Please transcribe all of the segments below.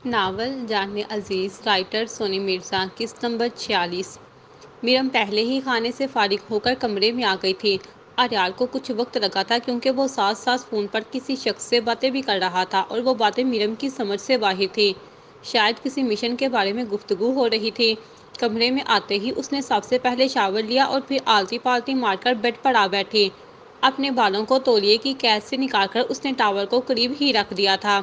Novel جان عزیز، writer سونی مرزا، قسط number 46۔ میرم پہلے ہی کھانے سے فارغ ہو کر کمرے میں آ گئی تھی۔ آریال کو کچھ وقت لگا تھا کیونکہ وہ ساتھ ساتھ فون پر کسی شخص سے باتیں بھی کر رہا تھا اور وہ باتیں میرم کی سمجھ سے باہر تھی۔ شاید کسی مشن کے بارے میں گفتگو ہو رہی تھی۔ کمرے میں آتے ہی اس نے سب سے پہلے شاور لیا اور پھر آلتی پالتی مار کر بیڈ پر آ بیٹھی۔ اپنے بالوں کو تولیے کی قید سے نکال کر اس نے ٹاول کو قریب ہی رکھ دیا تھا۔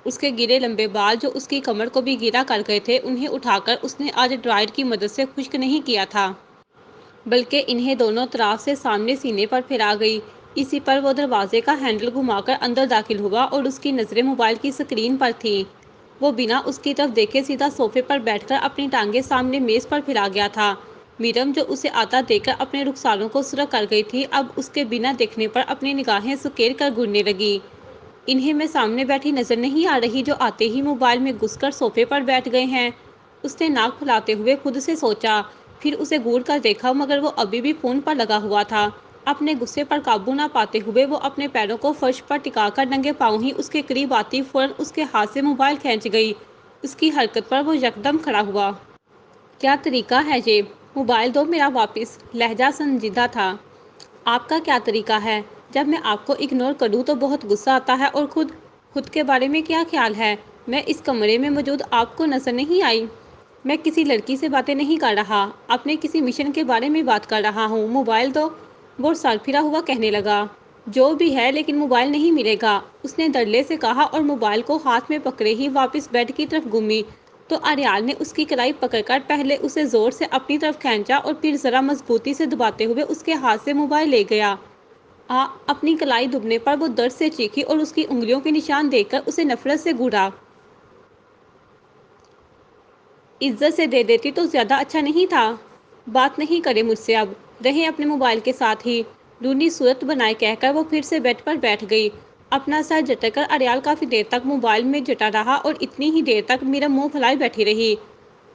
اس کے گرے لمبے بال جو اس کی کمر کو بھی گیلا کر گئے تھے، انہیں اٹھا کر اس نے آج ڈرائر کی مدد سے خشک نہیں کیا تھا، بلکہ انہیں دونوں طرف سے سامنے سینے پر پھیلا گئی۔ اسی پر وہ دروازے کا ہینڈل گھما کر اندر داخل ہوا اور اس کی نظریں موبائل کی سکرین پر تھیں۔ وہ بنا اس کی طرف دیکھے سیدھا صوفے پر بیٹھ کر اپنی ٹانگیں سامنے میز پر پھیلا گیا تھا۔ میرم جو اسے آتا دیکھ کر اپنے رخساروں کو سرخ کر گئی تھی، اب اس کے بنا دیکھنے پر اپنی نگاہیں سکیڑ کر گڑنے لگی۔ انہیں میں سامنے بیٹھی نظر نہیں آ رہی جو آتے ہی موبائل میں گھس کر صوفے پر بیٹھ گئے ہیں؟ اس نے ناک پھلاتے ہوئے خود سے سوچا، پھر اسے گھور کر دیکھا مگر وہ ابھی بھی فون پر لگا ہوا تھا۔ اپنے غصے پر قابو نہ پاتے ہوئے وہ اپنے پیروں کو فرش پر ٹکا کر ننگے پاؤں ہی اس کے قریب آتی فوراً اس کے ہاتھ سے موبائل کھینچ گئی۔ اس کی حرکت پر وہ یکدم کھڑا ہوا۔ کیا طریقہ ہے یہ؟ موبائل دو میرا واپس۔ لہجہ سنجیدہ تھا۔ آپ کا کیا طریقہ ہے؟ جب میں آپ کو اگنور کروں تو بہت غصہ آتا ہے، اور خود کے بارے میں کیا خیال ہے؟ میں اس کمرے میں موجود آپ کو نظر نہیں آئی؟ میں کسی لڑکی سے باتیں نہیں کر رہا، اپنے کسی مشن کے بارے میں بات کر رہا ہوں۔ موبائل دو۔ وہ سر پھرا ہوا کہنے لگا، جو بھی ہے لیکن موبائل نہیں ملے گا، اس نے دھڑلے سے کہا اور موبائل کو ہاتھ میں پکڑے ہی واپس بیڈ کی طرف گھومی تو آریال نے اس کی کلائی پکڑ کر پہلے اسے زور سے اپنی طرف کھینچا اور پھر ذرا مضبوطی سے دباتے ہوئے اس کے ہاتھ سے موبائل لے گیا۔ اپنی کلائی دبنے پر وہ درد سے چیخی اور اس کی انگلیوں کے نشان دیکھ کر اسے نفرت سے گھورا۔ عزت سے دے دیتی تو زیادہ اچھا نہیں تھا؟ بات نہیں کرے مجھ سے اب، رہیں اپنے موبائل کے ساتھ ہی، لونی صورت بنائے کہہ کر وہ پھر سے بیڈ پر بیٹھ گئی۔ اپنا سر جھٹک کر آریال کافی دیر تک موبائل میں جٹا رہا اور اتنی ہی دیر تک میرم منہ پھیلائے بیٹھی رہی۔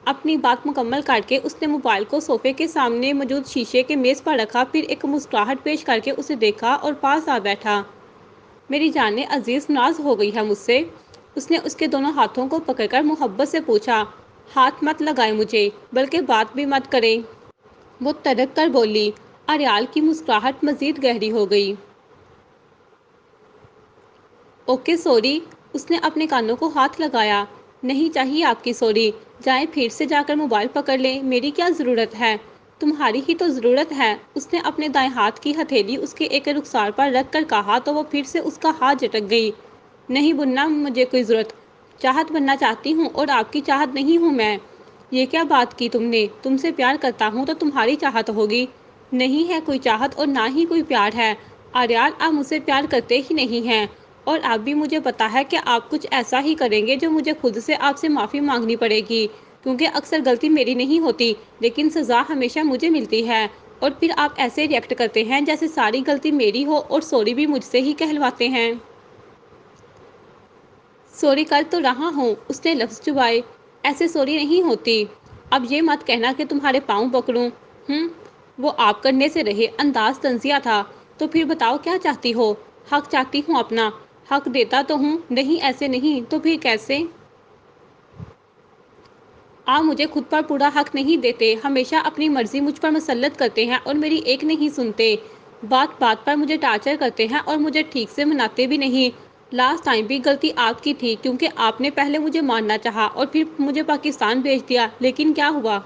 اپنی بات مکمل کر کے اس نے موبائل کو صوفے کے سامنے موجود شیشے کے میز پر رکھا، پھر ایک مسکراہٹ پیش کر کے اسے دیکھا اور پاس آ بیٹھا۔ میری جان عزیز ناراض ہو گئی ہے مجھ سے؟ اس نے اس کے دونوں ہاتھوں کو پکڑ کر محبت سے پوچھا۔ ہاتھ مت لگائے مجھے، بلکہ بات بھی مت کرے، وہ تڑپ کر بولی۔ آریال کی مسکراہٹ مزید گہری ہو گئی۔ اوکے سوری، اس نے اپنے کانوں کو ہاتھ لگایا۔ نہیں چاہیے آپ کی سوری، جائیں پھر سے جا کر موبائل پکڑ لیں، میری کیا ضرورت ہے؟ تمہاری ہی تو ضرورت ہے، اس نے اپنے دائیں ہاتھ کی ہتھیلی اس کے ایک رخسار پر رکھ کر کہا تو وہ پھر سے اس کا ہاتھ جھٹک گئی۔ نہیں بننا مجھے کوئی ضرورت، چاہت بننا چاہتی ہوں اور آپ کی چاہت نہیں ہوں میں۔ یہ کیا بات کی تم نے؟ تم سے پیار کرتا ہوں تو تمہاری چاہت ہوگی، نہیں ہے کوئی چاہت اور نہ ہی کوئی پیار ہے۔ آریال آپ مجھ سے پیار کرتے ہی نہیں ہیں، اور اب بھی مجھے پتا ہے کہ آپ کچھ ایسا ہی کریں گے جو مجھے خود سے آپ سے معافی مانگنی پڑے گی، کیونکہ اکثر غلطی میری نہیں ہوتی لیکن سزا ہمیشہ مجھے ملتی ہے، اور پھر آپ ایسے ریئیکٹ کرتے ہیں جیسے ساری غلطی میری ہو اور سوری بھی مجھ سے ہی کہلواتے ہیں۔ سوری کر تو رہا ہوں، اس نے لفظ چبائے، ایسے سوری نہیں ہوتی۔ اب یہ مت کہنا کہ تمہارے پاؤں پکڑوں۔ وہ آپ کرنے سے رہے، انداز طنزیہ تھا۔ تو پھر بتاؤ کیا چاہتی ہو؟ حق چاہتی ہوں اپنا، حق دیتا تو ہوں، نہیں ایسے نہیں تو پھر کیسے؟ آپ مجھے خود پر پورا حق نہیں دیتے، ہمیشہ اپنی مرضی مجھ پر مسلط کرتے ہیں اور میری ایک نہیں سنتے، بات بات پر مجھے ٹارچر کرتے ہیں اور مجھے ٹھیک سے مناتے بھی نہیں۔ لاسٹ ٹائم بھی غلطی آپ کی تھی کیونکہ آپ نے پہلے مجھے مارنا چاہا اور پھر مجھے پاکستان بھیج دیا، لیکن کیا ہوا؟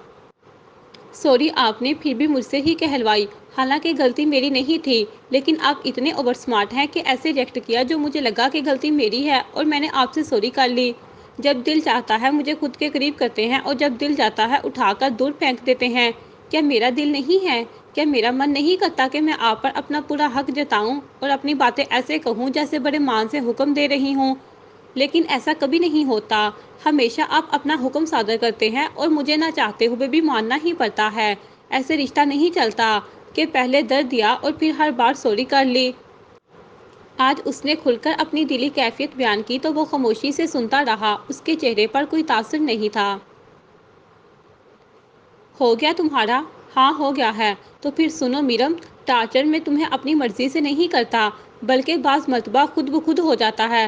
سوری آپ نے پھر بھی مجھ سے ہی کہلوائی، حالانکہ غلطی میری نہیں تھی، لیکن آپ اتنے اوور سمارٹ ہیں کہ ایسے ریئیکٹ کیا جو مجھے لگا کہ غلطی میری ہے اور میں نے آپ سے سوری کر لی۔ جب دل چاہتا ہے مجھے خود کے قریب کرتے ہیں اور جب دل جاتا ہے اٹھا کر دور پھینک دیتے ہیں۔ کیا میرا دل نہیں ہے؟ کیا میرا من نہیں کرتا کہ میں آپ پر اپنا پورا حق جتاؤں اور اپنی باتیں ایسے کہوں جیسے بڑے مان سے حکم دے رہی ہوں؟ لیکن ایسا کبھی نہیں ہوتا، ہمیشہ آپ اپنا حکم صادر کرتے ہیں اور مجھے نہ چاہتے ہوئے بھی ماننا ہی پڑتا ہے۔ ایسے رشتہ نہیں چلتا کہ پہلے درد دیا اور پھر ہر بار سوری کر لی۔ آج اس نے کھل کر اپنی دلی کیفیت بیان کی تو وہ خاموشی سے سنتا رہا، اس کے چہرے پر کوئی تاثر نہیں تھا۔ ہو گیا تمہارا؟ ہاں ہو گیا ہے۔ تو پھر سنو میرم، ٹارچر میں تمہیں اپنی مرضی سے نہیں کرتا، بلکہ بعض مرتبہ خود بخود ہو جاتا ہے۔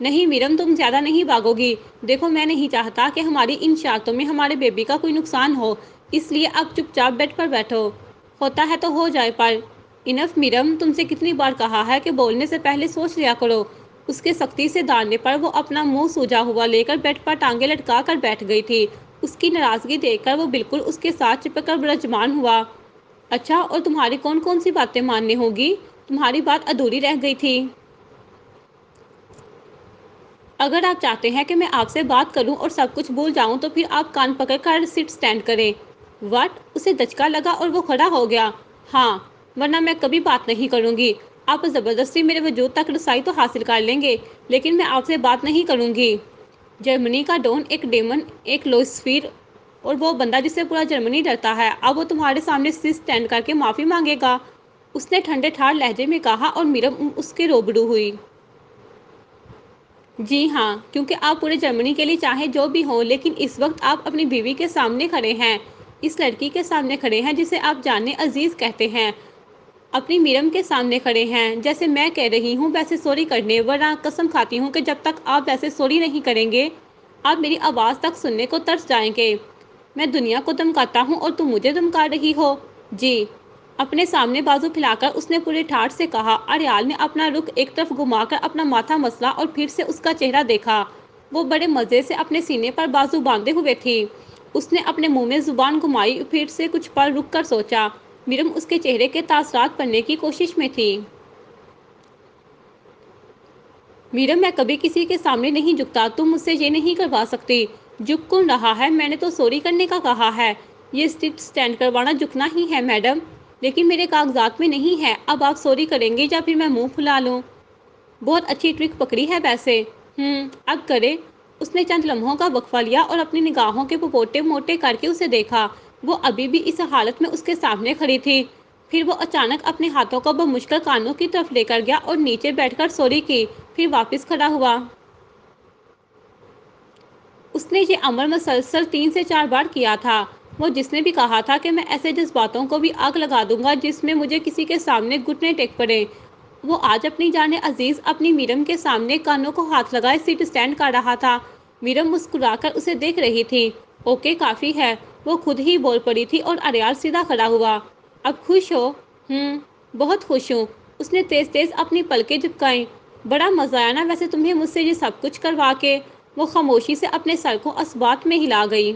نہیں میرم، تم زیادہ نہیں بھاگو گی۔ دیکھو میں نہیں چاہتا کہ ہماری ان شرطوں میں ہمارے بیبی کا کوئی نقصان ہو، اس لیے اب چپ چاپ بیڈ پر بیٹھو۔ ہوتا ہے تو ہو جائے پر انف میرم، تم سے کتنی بار کہا ہے کہ بولنے سے پہلے سوچ لیا کرو۔ اس کے سختی سے دھارنے پر وہ اپنا منہ سوجا ہوا لے کر بیڈ پر ٹانگیں لٹکا کر بیٹھ گئی تھی۔ اس کی ناراضگی دیکھ کر وہ بالکل اس کے ساتھ چپک کر برجمان ہوا۔ اچھا، اور تمہاری کون کون سی باتیں ماننی ہوگی؟ تمہاری بات ادھوری رہ گئی تھی۔ اگر آپ چاہتے ہیں کہ میں آپ سے بات کروں اور سب کچھ بھول جاؤں تو پھر آپ کان پکڑ کر سٹ اسٹینڈ کریں۔ واٹ؟ اسے دھچکا لگا اور وہ کھڑا ہو گیا۔ ہاں، ورنہ میں کبھی بات نہیں کروں گی۔ آپ زبردستی میرے وجود تک رسائی تو حاصل کر لیں گے، لیکن میں آپ سے بات نہیں کروں گی۔ جرمنی کا ڈون، ایک ڈیمن، ایک لوسفیر، اور وہ بندہ جس سے پورا جرمنی ڈرتا ہے، اب وہ تمہارے سامنے سٹ اسٹینڈ کر کے معافی مانگے گا؟ اس نے ٹھنڈے ٹھار لہجے میں کہا اور میرم اس کے روبرو ہوئی۔ جی ہاں، کیونکہ آپ پورے جرمنی کے لیے چاہے جو بھی ہو، لیکن اس وقت آپ اپنی بیوی کے سامنے کھڑے ہیں، اس لڑکی کے سامنے کھڑے ہیں جسے آپ جاننے عزیز کہتے ہیں، اپنی میرم کے سامنے کھڑے ہیں۔ جیسے میں کہہ رہی ہوں ویسے سوری کرنے، ورنہ قسم کھاتی ہوں کہ جب تک آپ ویسے سوری نہیں کریں گے آپ میری آواز تک سننے کو ترس جائیں گے۔ میں دنیا کو دھمکاتا ہوں اور تم مجھے دھمکا رہی ہو؟ جی۔ اپنے سامنے بازو پھیلا کر اس نے پورے ٹھاٹھ سے کہا۔ اریال نے اپنا رخ ایک طرف گھما کر اپنا ماتھا مسلا اور پھر سے اس کا چہرہ دیکھا۔ وہ بڑے مزے سے اپنے سینے پر بازو باندھے ہوئے تھی۔ اس نے اپنے منہ میں زبان گھمائی، پھر سے کچھ پل رک کر سوچا۔ میرم اس کے چہرے کے تاثرات پڑھنے کی کوشش میں تھی۔ میرم، میں کبھی کسی کے سامنے نہیں جھکتا، تم مجھ سے یہ نہیں کروا سکتی۔ جھک کون رہا ہے؟ میں نے تو سوری کرنے کا کہا ہے۔ یہ سٹ اسٹینڈ کروانا جھکنا ہی ہے میڈم، لیکن میرے کاغذات میں نہیں ہے۔ اب آپ سوری کریں گے یا پھر میں منہ پھلا لوں؟ بہت اچھی ٹرک پکڑی ہے ویسے۔ اب کرے۔ اس نے چند لمحوں کا وقفہ لیا اور اپنی نگاہوں کے پپوٹے موٹے کر کے اسے دیکھا۔ وہ ابھی بھی اس حالت میں اس کے سامنے کھڑی تھی۔ پھر وہ اچانک اپنے ہاتھوں کو بمشکل کانوں کی طرف لے کر گیا اور نیچے بیٹھ کر سوری کی، پھر واپس کھڑا ہوا۔ اس نے یہ امر مسلسل 3 سے 4 بار کیا تھا۔ وہ جس نے بھی کہا تھا کہ میں ایسے جذباتوں کو بھی آگ لگا دوں گا جس میں مجھے کسی کے سامنے گھٹنے ٹیک پڑے، وہ آج اپنی جان عزیز اپنی میرم کے سامنے کانوں کو ہاتھ لگائے سٹ اسٹینڈ کر رہا تھا۔ میرم مسکرا کر اسے دیکھ رہی تھی۔ اوکے، کافی ہے، وہ خود ہی بول پڑی تھی اور اریال سیدھا کھڑا ہوا۔ اب خوش ہو؟ بہت خوش ہوں۔ اس نے تیز تیز اپنی پلکیں جھپکائیں۔ بڑا مزہ آیا نا ویسے تمہیں مجھ سے یہ سب کچھ کروا کے؟ وہ خاموشی سے اپنے سر کو اثبات میں ہلا گئی۔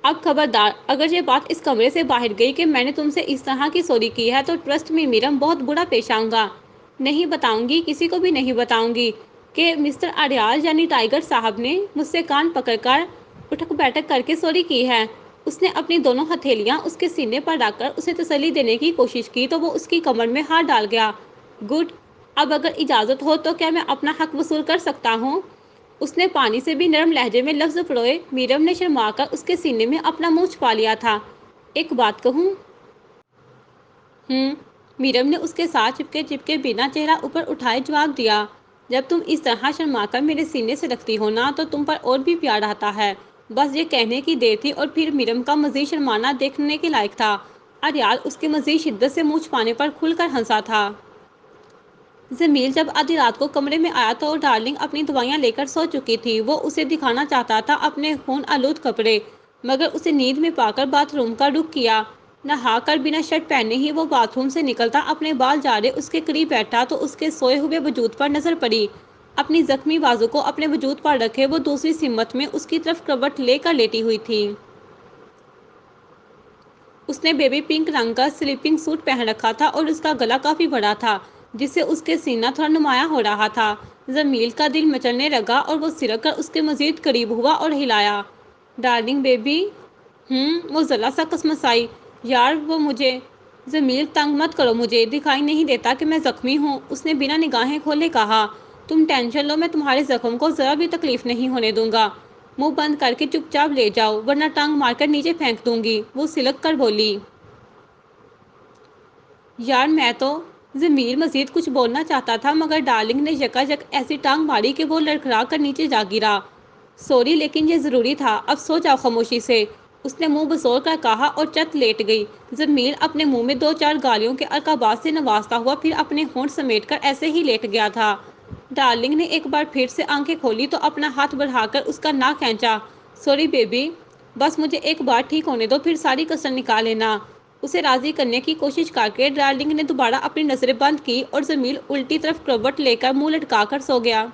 اب خبردار، اگر یہ بات اس کمرے سے باہر گئی کہ میں نے تم سے اس طرح کی سوری کی ہے تو ٹرسٹ میں میرم بہت برا پیش آؤں گا۔ نہیں بتاؤں گی، کسی کو بھی نہیں بتاؤں گی کہ مسٹر اریال یعنی ٹائیگر صاحب نے مجھ سے کان پکڑ کر اٹھک بیٹھک کر کے سوری کی ہے۔ اس نے اپنی دونوں ہتھیلیاں اس کے سینے پر رکھ کر اسے تسلی دینے کی کوشش کی تو وہ اس کی کمر میں ہاتھ ڈال گیا۔ گڈ، اب اگر اجازت ہو تو کیا میں اپنا حق وصول کر سکتا ہوں؟ اس نے پانی سے بھی نرم لہجے میں لفظ پروئے۔ میرم نے شرما کر اس کے سینے میں اپنا منہ چھپا لیا تھا۔ ایک بات کہوں؟ میرم نے اس کے ساتھ چپکے چپکے بنا چہرہ اوپر اٹھائے جواب دیا۔ جب تم اس طرح شرما کر میرے سینے سے رکھتی ہو نا تو تم پر اور بھی پیار آتا ہے۔ بس یہ کہنے کی دیر تھی اور پھر میرم کا مزید شرمانا دیکھنے کے لائق تھا۔ اریال اس کے مزید شدت سے منہ چھپانے پر کھل کر ہنسا تھا۔ جمیل جب آدھی رات کو کمرے میں آیا تو ڈارلنگ اپنی دوائیاں لے کر سو چکی تھی۔ وہ اسے دکھانا چاہتا تھا اپنے خون آلود کپڑے، مگر اسے نیند میں پا کر باتھ روم کا رخ کیا۔ نہا کر بنا شرٹ پہنے ہی وہ باتھ روم سے نکلتا اپنے بال جھاڑے اس کے قریب بیٹھا تو اس کے سوئے ہوئے وجود پر نظر پڑی۔ اپنی زخمی بازو کو اپنے وجود پر رکھے وہ دوسری سمت میں اس کی طرف کروٹ لے کر لیٹی ہوئی تھی۔ اس نے بیبی پنک رنگ کا سلیپنگ سوٹ پہن رکھا تھا اور اس کا گلا کافی بڑا تھا جس سے اس کے سینہ تھوڑا نمایاں ہو رہا تھا۔ جمیل کا دل مچلنے لگا اور وہ سرک کر اس کے مزید قریب ہوا اور ہلایا۔ Darling baby. وہ ذرا سا کسمسائی۔ یار وہ مجھے۔ جمیل، تنگ مت کرو مجھے، دکھائی نہیں دیتا کہ میں زخمی ہوں؟ اس نے بنا نگاہیں کھولے کہا۔ تم ٹینشن لو، میں تمہارے زخم کو ذرا بھی تکلیف نہیں ہونے دوں گا۔ منہ بند کر کے چپ چاپ لے جاؤ ورنہ ٹانگ مار کر نیچے پھینک دوں گی، وہ سلک کر بولی۔ یار میں تو۔ جمیل مزید کچھ بولنا چاہتا تھا مگر ڈارلنگ نے یکایک ایسی ٹانگ ماری کہ وہ لڑکھڑا کر نیچے جا گرا۔ سوری، لیکن یہ ضروری تھا، اب سو جاؤ خاموشی سے، اس نے منہ بسور کر کہا اور چت لیٹ گئی۔ جمیل اپنے منہ میں 2 4 گالیوں کے القابات سے نوازتا ہوا پھر اپنے ہونٹ سمیٹ کر ایسے ہی لیٹ گیا تھا۔ ڈارلنگ نے ایک بار پھر سے آنکھیں کھولی تو اپنا ہاتھ بڑھا کر اس کا ناک کھینچا۔ سوری بیبی، بس مجھے ایک بار ٹھیک ہونے دو، پھر ساری کسر نکال لینا۔ اسے راضی کرنے کی کوشش کر کے ڈارلنگ نے دوبارہ اپنی نظریں بند کی اور زمیل الٹی طرف کروٹ لے کر منہ لٹکا کر سو گیا۔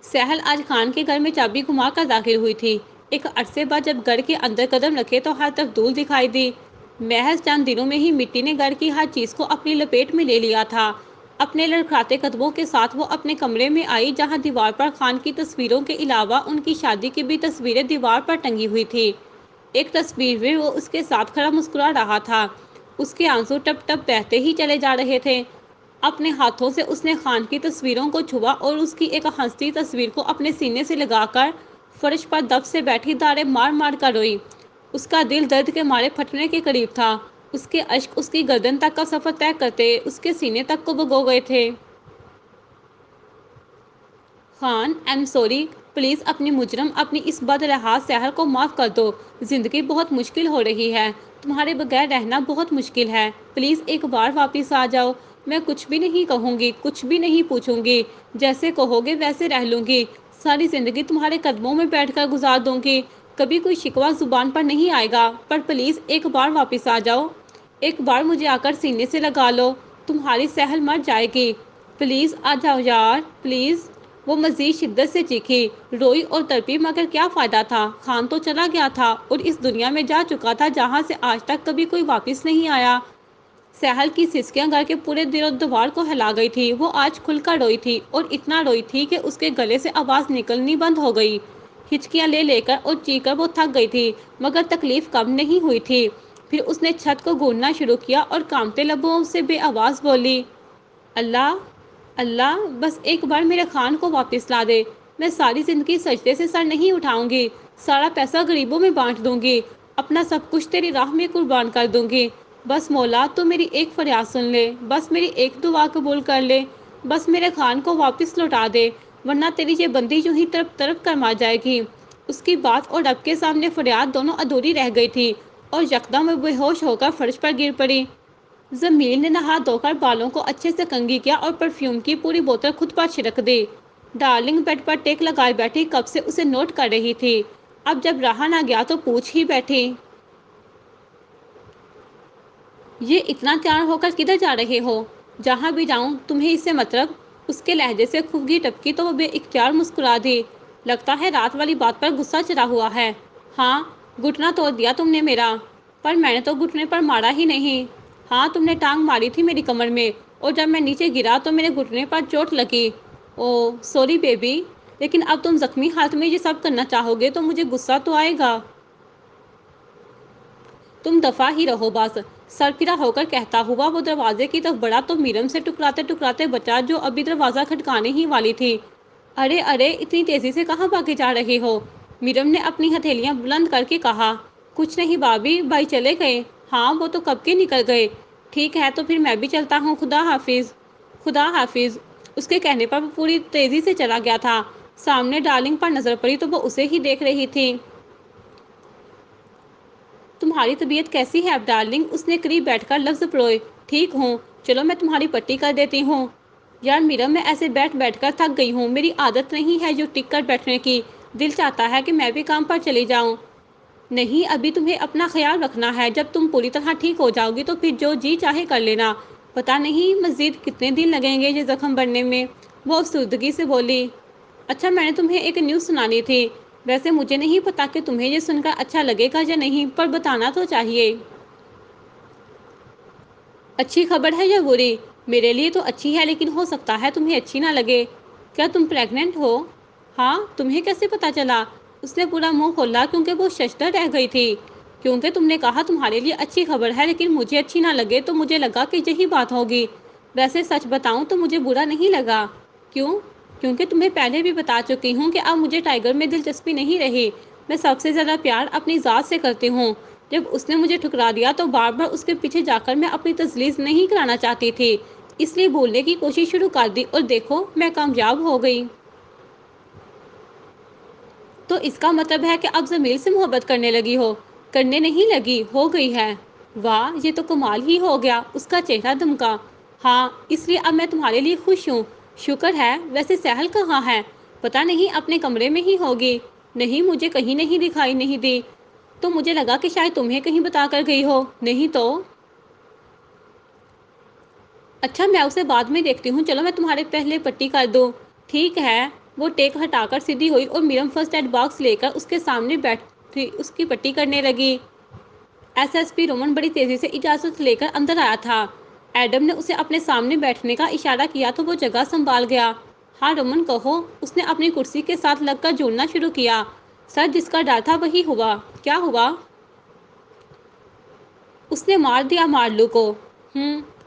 سہل آج خان کے گھر میں چابی گھما کر داخل ہوئی تھی۔ ایک عرصے بعد جب گھر کے اندر قدم رکھے تو ہر طرف دھول دکھائی دی۔ محض چند دنوں میں ہی مٹی نے گھر کی ہر چیز کو اپنی لپیٹ میں لے لیا تھا۔ اپنے لڑکھڑاتے قدموں کے ساتھ وہ اپنے کمرے میں آئی، جہاں دیوار پر خان کی تصویروں کے علاوہ ان کی شادی کی بھی تصویریں دیوار پر ٹنگی ہوئی تھی۔ ایک تصویر میں وہ اس کے ساتھ کھڑا مسکرا رہا تھا۔ اس کے آنسو ٹپ ٹپ بہتے ہی چلے جا رہے تھے۔ اپنے ہاتھوں سے اس نے خان کی تصویروں کو چھوا اور اس کی ایک ہنستی تصویر کو اپنے سینے سے لگا کر فرش پر دب سے بیٹھی داڑیں مار مار کر روئی۔ اس کا دل درد کے مارے پھٹنے کے قریب تھا۔ اس کے اشک اس کی گردن تک کا سفر طے کرتے اس کے سینے تک کو بھگو گئے تھے۔ خان، ایم سوری، پلیز اپنی مجرم، اپنی اس بدرہا سحر کو معاف کر دو۔ زندگی بہت مشکل ہو رہی ہے، تمہارے بغیر رہنا بہت مشکل ہے، پلیز ایک بار واپس آ جاؤ۔ میں کچھ بھی نہیں کہوں گی، کچھ بھی نہیں پوچھوں گی، جیسے کہو گے ویسے رہ لوں گی، ساری زندگی تمہارے قدموں میں بیٹھ کر گزار دوں گی، کبھی کوئی شکوہ زبان پر نہیں آئے گا، پر پلیز ایک بار واپس آ جاؤ، ایک بار مجھے آ کر سینے سے لگا لو، تمہاری سہل مر جائے گی، پلیز آ جاؤ یار، پلیز۔ وہ مزید شدت سے چیخی، روئی اور تڑپی، مگر کیا فائدہ تھا؟ خان تو چلا گیا تھا اور اس دنیا میں جا چکا تھا جہاں سے آج تک کبھی کوئی واپس نہیں آیا۔ سہل کی سسکیاں گھر کے پورے دیر و دیوار کو ہلا گئی تھی۔ وہ آج کھل کر روئی تھی اور اتنا روئی تھی کہ اس کے گلے سے آواز نکلنی بند ہو گئی۔ ہچکیاں لے لے کر اور چیخ کر وہ تھک گئی تھی، مگر تکلیف کم نہیں ہوئی تھی۔ پھر اس نے چھت کو گھوننا شروع کیا اور کانپتے لبوں سے بے آواز بولی، اللہ، اللہ، بس ایک بار میرے خان کو واپس لا دے، میں ساری زندگی سجدے سے سر نہیں اٹھاؤں گی، سارا پیسہ غریبوں میں بانٹ دوں گی، اپنا سب کچھ تیری راہ میں قربان کر دوں گی، بس مولا تو میری ایک فریاد سن لے، بس میری ایک دعا قبول کر لے، بس میرے خان کو واپس لوٹا دے، ورنہ تیری یہ بندی یوں ہی تڑپ تڑپ کر مر جائے گی۔ اس کی بات اور رب کے سامنے فریاد دونوں ادھوری رہ گئی تھی اور یکدم وہ بے ہوش ہو کر فرش پر گر پڑی۔ زمیل نے نہا دھو کر بالوں کو اچھے سے کنگھی کیا اور پرفیوم کی پوری بوتل خود پر چھڑک دی۔ ڈارلنگ بیڈ پر ٹیک لگائے بیٹھی کب سے اسے نوٹ کر رہی تھی، اب جب رہا نہ گیا تو پوچھ ہی بیٹھی، یہ اتنا تیار ہو کر کدھر جا رہے ہو؟ جہاں بھی جاؤں تمہیں اس سے مطلب؟ اس کے لہجے سے خفگی ٹپکی تو وہ بے اختیار مسکرا دی۔ لگتا ہے رات والی بات پر غصہ چڑھا ہوا ہے۔ ہاں، گھٹنا توڑ دیا تم نے میرا، پر میں نے تو گھٹنے پر مارا ہی نہیں۔ ہاں، تم نے ٹانگ ماری تھی میری کمر میں اور جب میں نیچے گرا تو میرے گھٹنے پر چوٹ لگی۔ اوہ سوری بیبی، لیکن اب تم زخمی حالت میں یہ سب کرنا چاہو گے تو مجھے غصہ تو آئے گا۔ تم دفع ہی رہو بس، سرفرا ہو کر کہتا ہوا وہ دروازے کی طرف بڑھا تو میرم سے ٹکراتے ٹکراتے بچا جو ابھی دروازہ کھٹکانے ہی والی تھی۔ ارے ارے، اتنی تیزی سے کہاں بھاگے جا رہے ہو؟ میرم نے اپنی ہتھیلیاں بلند کر کے کہا۔ کچھ نہیں بھابھی، بھائی چلے گئے۔ ہاں، وہ تو کب کے نکل گئے۔ ٹھیک ہے تو پھر میں بھی چلتا ہوں، خدا حافظ۔ خدا حافظ۔ اس کے کہنے پر وہ پوری تیزی سے چلا گیا تھا۔ سامنے ڈارلنگ پر نظر پڑی تو وہ اسے ہی دیکھ رہی تھی۔ تمہاری طبیعت کیسی ہے اب ڈارلنگ؟ اس نے قریب بیٹھ کر لفظ پروئے۔ ٹھیک ہوں، چلو میں تمہاری پٹی کر دیتی ہوں۔ یار میرم، میں ایسے بیٹھ بیٹھ کر تھک گئی ہوں، میری عادت نہیں ہے جو ٹک کر بیٹھنے کی، دل چاہتا ہے کہ میں بھی کام پر چلی جاؤں۔ نہیں، ابھی تمہیں اپنا خیال رکھنا ہے، جب تم پوری طرح ٹھیک ہو جاؤ گی تو پھر جو جی چاہے کر لینا، پتہ نہیں مزید کتنے دن لگیں گے یہ زخم بڑھنے میں، وہ افسردگی سے بولی۔ اچھا، میں نے تمہیں ایک نیوز سنانی تھی، ویسے مجھے نہیں پتا کہ تمہیں یہ سن کر اچھا لگے گا یا نہیں، پر بتانا تو چاہیے۔ اچھی خبر ہے یا بری؟ میرے لیے تو اچھی ہے لیکن ہو سکتا ہے تمہیں اچھی نہ لگے۔ کیا تم پریگننٹ ہو؟ ہاں، تمہیں کیسے پتا چلا؟ اس نے پورا منہ کھولا کیونکہ وہ ششدر رہ گئی تھی۔ کیونکہ تم نے کہا تمہارے لیے اچھی خبر ہے لیکن مجھے اچھی نہ لگے تو مجھے لگا کہ یہی بات ہوگی۔ ویسے سچ بتاؤں تو مجھے برا نہیں لگا۔ کیوں؟ کیونکہ تمہیں پہلے بھی بتا چکی ہوں کہ اب مجھے ٹائیگر میں دلچسپی نہیں رہی، میں سب سے زیادہ پیار اپنی ذات سے کرتی ہوں۔ جب اس نے مجھے ٹھکرا دیا تو بار بار اس کے پیچھے جا کر میں اپنی تجلیل نہیں کرانا چاہتی تھی، اس لیے بولنے کی کوشش شروع کر دی اور دیکھو میں کامیاب ہو گئی۔ تو اس کا مطلب ہے کہ اب زمیل سے محبت کرنے لگی ہو؟ کرنے نہیں لگی، ہو گئی ہے۔ واہ، یہ تو کمال ہی ہو گیا۔ اس کا چہرہ دمکا۔ ہاں، اس لیے اب میں تمہارے لیے خوش ہوں۔ شکر ہے۔ ویسے سہل کہاں ہے؟ پتہ نہیں، اپنے کمرے میں ہی ہوگی۔ نہیں، مجھے کہیں نہیں دکھائی نہیں دی، تو مجھے لگا کہ شاید تمہیں کہیں بتا کر گئی ہو۔ نہیں تو اچھا، میں اسے بعد میں دیکھتی ہوں، چلو میں تمہارے پہلے پٹی کر دوں۔ ٹھیک ہے۔ وہ ٹیک ہٹا کر سیدھی ہوئی اور میرم فرسٹ ایڈ باکس لے کر اس کے سامنے بیٹھی اس کی پٹی کرنے لگی۔ ایس ایس پی رومن بڑی تیزی سے اجازت لے کر اندر آیا تھا۔ ایڈم نے اسے اپنے سامنے بیٹھنے کا اشارہ کیا تو وہ جگہ سنبھال گیا۔ ہاں رومن کہو، اس نے اپنی کرسی کے ساتھ لگ کر جوڑنا شروع کیا۔ سر، جس کا ڈر تھا وہی ہوا۔ کیا ہوا؟ اس نے مار دیا مارلو کو۔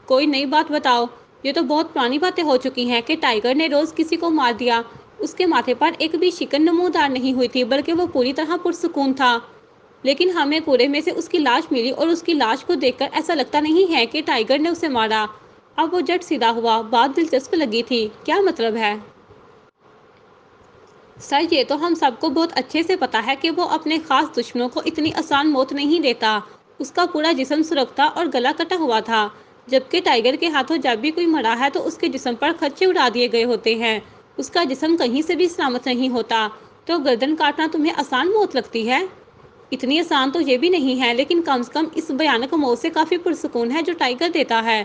کوئی نئی بات بتاؤ۔ یہ تو بہت پرانی باتیں ہو چکی ہیں کہ ٹائیگر نے روز کسی کو مار دیا۔ اس کے ماتھے پر ایک بھی شکن نمودار نہیں ہوئی تھی، بلکہ وہ پوری طرح پرسکون تھا۔ لیکن ہمیں کوڑے میں سے اس کی لاش ملی اور اس کی لاش کو دیکھ کر ایسا لگتا نہیں ہے کہ ٹائیگر نے اسے مارا۔ اب وہ جٹ سیدھا ہوا۔ بات دلچسپ لگی تھی۔ کیا مطلب ہے؟ سر، یہ تو ہم سب کو بہت اچھے سے پتا ہے کہ وہ اپنے خاص دشمنوں کو اتنی آسان موت نہیں دیتا۔ اس کا پورا جسم سرختا اور گلا کٹا ہوا تھا، جبکہ ٹائیگر کے ہاتھوں جب بھی کوئی مرا ہے تو اس کے جسم پر خدشے اڑا دیے گئے ہوتے ہیں۔ اس کا جسم کہیں سے بھی سلامت نہیں ہوتا۔ تو گردن کاٹنا تمہیں آسان موت لگتی ہے؟ اتنی آسان تو یہ بھی نہیں ہے، لیکن کم سے کم اس بھیانک موت سے کافی پرسکون ہے جو ٹائیگر دیتا ہے۔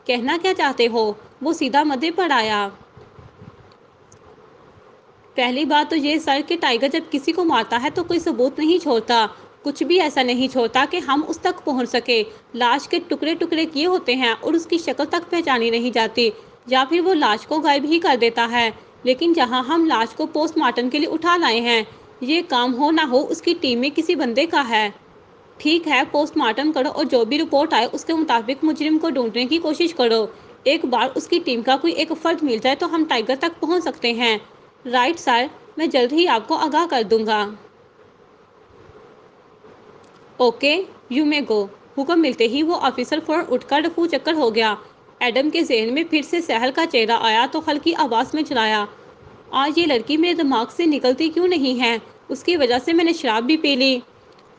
کہنا کیا چاہتے ہو؟ وہ سیدھا مدعے پر آیا۔ پہلی بات تو یہ سر کہ ٹائیگر جب کسی کو مارتا ہے تو کوئی ثبوت نہیں چھوڑتا، کچھ بھی ایسا نہیں چھوڑتا کہ ہم اس تک پہنچ سکے۔ لاش کے ٹکڑے ٹکڑے کیے ہوتے ہیں اور اس کی شکل تک پہچانی نہیں جاتی، یا پھر وہ لاش کو غائب ہی کر دیتا ہے۔ لیکن جہاں ہم لاش کو پوسٹ مارٹم کے لیے اٹھا لائے ہیں، یہ کام ہو نہ ہو اس کی ٹیم میں کسی بندے کا ہے۔ ٹھیک ہے، پوسٹ مارٹم کرو اور جو بھی رپورٹ آئے اس کے مطابق مجرم کو ڈھونڈنے کی کوشش کرو۔ ایک بار اس کی ٹیم کا کوئی ایک فرد مل جائے تو ہم ٹائیگر تک پہنچ سکتے ہیں۔ رائٹ سر، میں جلد ہی آپ کو آگاہ کر دوں گا۔ اوکے، یو مے گو۔ حکم ملتے ہی وہ آفیسر فوراً اٹھ کر رفو چکر ہو گیا۔ ایڈم کے ذہن میں پھر سے سہل کا چہرہ آیا تو ہلکی آواز میں چلایا، آج یہ لڑکی میرے دماغ سے نکلتی کیوں نہیں ہے؟ اس کی وجہ سے میں نے شراب بھی پی لی،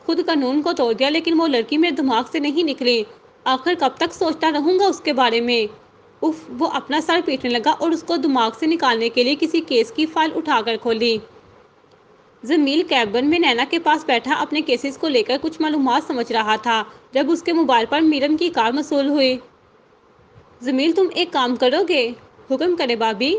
خود قانون کو توڑ دیا، لیکن وہ لڑکی میرے دماغ سے نہیں نکلی۔ آخر کب تک سوچتا رہوں گا اس کے بارے میں؟ اف، وہ اپنا سر پیٹنے لگا اور اس کو دماغ سے نکالنے کے لیے کسی کیس کی فائل اٹھا کر کھولی۔ جمیل کیبن میں نینا کے پاس بیٹھا اپنے کیسز کو لے کر کچھ معلومات سمجھ رہا تھا جب اس کے موبائل پر میرم کی کال موصول ہوئی۔ جمیل، تم ایک کام کرو گے؟ حکم کرے بھابی۔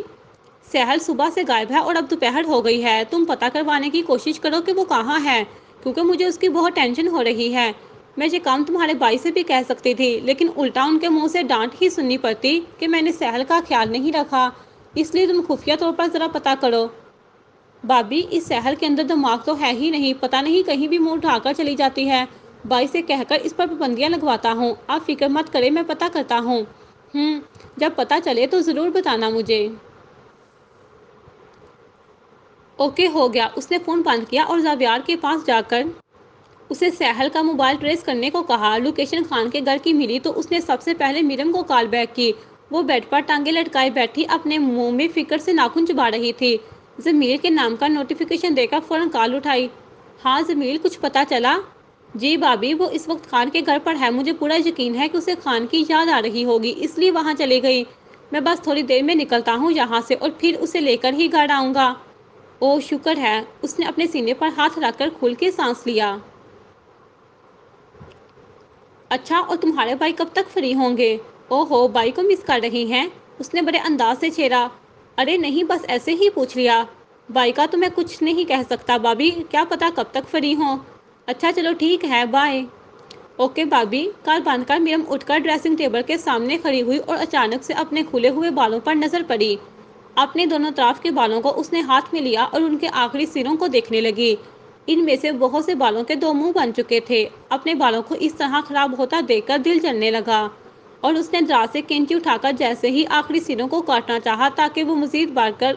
سہل صبح سے غائب ہے اور اب دوپہر ہو گئی ہے۔ تم پتہ کروانے کی کوشش کرو کہ وہ کہاں ہے، کیونکہ مجھے اس کی بہت ٹینشن ہو رہی ہے۔ میں یہ کام تمہارے بھائی سے بھی کہہ سکتی تھی، لیکن الٹا ان کے منہ سے ڈانٹ ہی سننی پڑتی کہ میں نے سہل کا خیال نہیں رکھا۔ اس لیے تم خفیہ طور پر ذرا پتہ کرو۔ بھابی، اس سہل کے اندر دماغ تو ہے ہی نہیں، پتہ نہیں کہیں بھی منہ اٹھا کر چلی جاتی ہے۔ بھائی سے کہہ کر اس پر پابندیاں لگواتا ہوں۔ آپ فکر مت کریں، میں پتہ کرتا ہوں۔ جب پتہ چلے تو ضرور بتانا مجھے۔ اوکے، ہو گیا۔ اس نے فون بند کیا اور زاویار کے پاس جا کر اسے سہل کا موبائل ٹریس کرنے کو کہا۔ لوکیشن خان کے گھر کی ملی تو اس نے سب سے پہلے میرم کو کال بیک کی۔ وہ بیڈ پر ٹانگیں لٹکائے بیٹھی اپنے منہ میں فکر سے ناخن چبا رہی تھی۔ جمیل کے نام کا نوٹیفیکیشن دیکھ کر فوراً کال اٹھائی۔ ہاں جمیل، کچھ پتہ چلا؟ جی بھابی، وہ اس وقت خان کے گھر پر ہے۔ مجھے پورا یقین ہے کہ اسے خان کی یاد آ رہی ہوگی، اس لیے وہاں چلی گئی۔ میں بس تھوڑی دیر میں نکلتا ہوں یہاں سے اور پھر اسے لے کر ہی گھر آؤں گا۔ اوہ شکر ہے۔ اس نے اپنے سینے پر ہاتھ رکھ کر کھل کے سانس لیا۔ اچھا، اور تمہارے بھائی کب تک فری ہوں گے؟ اوہ ہو، بھائی کو مس کر رہی ہیں؟ اس نے بڑے انداز سے چھیڑا۔ ارے نہیں، بس ایسے ہی پوچھ لیا۔ بھائی کا تو میں کچھ نہیں کہہ سکتا بھابی، کیا پتہ کب تک فری ہوں۔ اچھا چلو ٹھیک ہے، بائے۔ اوکے بھابی۔ کال بند کر میرم اٹھ کر ڈریسنگ ٹیبل کے سامنے کھڑی ہوئی اور اچانک سے اپنے کھلے ہوئے بالوں پر نظر پڑی۔ اپنے دونوں طرف کے بالوں کو اس نے ہاتھ میں لیا اور ان کے آخری سروں کو دیکھنے لگی۔ ان میں سے بہت سے بالوں کے دو منہ بن چکے تھے۔ اپنے بالوں کو اس طرح خراب ہوتا دیکھ کر دل جلنے لگا اور اس نے دراز سے کینچی اٹھا کر جیسے ہی آخری سروں کو کاٹنا چاہا تاکہ وہ مزید بڑھ کر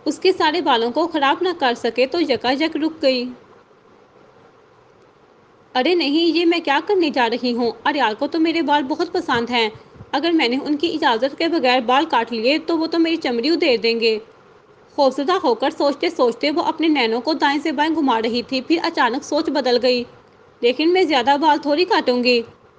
اس کے سارے بالوں کو خراب نہ کر سکے تو یکایک رک گئی۔ ارے نہیں، یہ میں کیا کرنے جا رہی ہوں؟ اریال کو تو میرے بال بہت پسند ہیں۔ اگر میں نے ان کی اجازت کے بغیر بال کاٹ لیے تو وہ تو میری چمڑی ادھیڑ دیں گے۔ خوفزدہ ہو کر سوچتے سوچتے وہ اپنے نینوں کو دائیں سے بائیں گھما رہی تھی، پھر اچانک سوچ بدل گئی۔ لیکن میں زیادہ بال تھوڑی کاٹوں گی۔